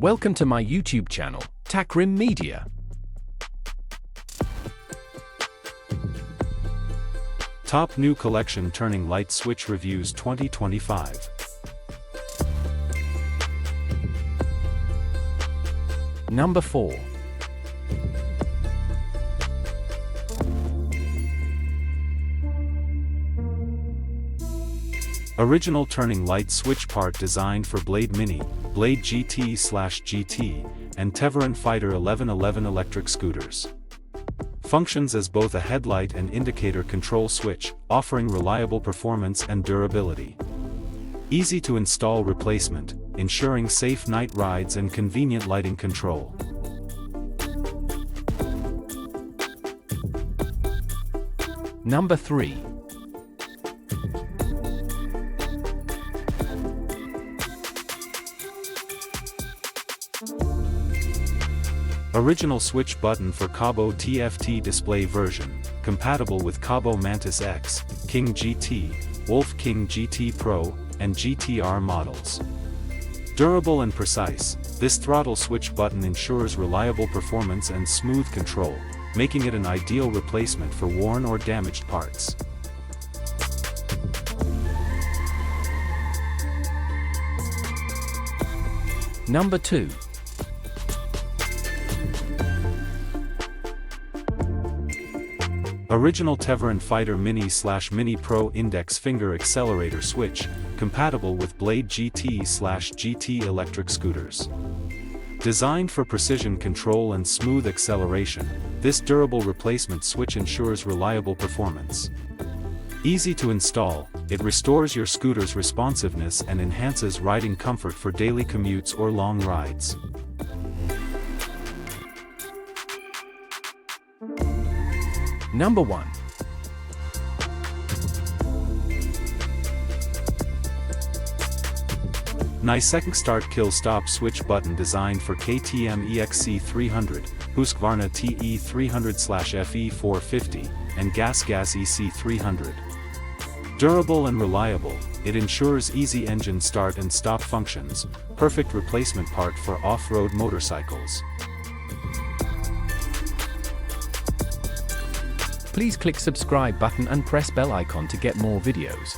Welcome to my YouTube channel, Takrim Media. Top New Collection Turning Light Switch Reviews 2025. Number 4. Original turning light switch part designed for Blade Mini, Blade GT/GT, and Teverun Fighter 1111 electric scooters. Functions as both a headlight and indicator control switch, offering reliable performance and durability. Easy to install replacement, ensuring safe night rides and convenient lighting control. Number 3. Original switch button for Kaabo TFT display version, compatible with Kaabo Mantis X, King GT, Wolf King GT Pro, and GTR models. Durable and precise, this throttle switch button ensures reliable performance and smooth control, making it an ideal replacement for worn or damaged parts. Number 2. Original Teverun Fighter Mini/Mini Pro Index Finger Accelerator Switch, compatible with Blade GT/GT electric scooters. Designed for precision control and smooth acceleration, this durable replacement switch ensures reliable performance. Easy to install, it restores your scooter's responsiveness and enhances riding comfort for daily commutes or long rides. Number 1. Nice second start kill stop switch button designed for KTM EXC300, Husqvarna TE300/FE450, and GasGas EC300. Durable and reliable, it ensures easy engine start and stop functions, perfect replacement part for off-road motorcycles. Please click subscribe button and press bell icon to get more videos.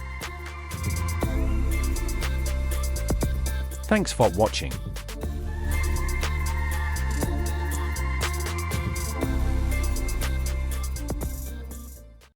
Thanks for watching.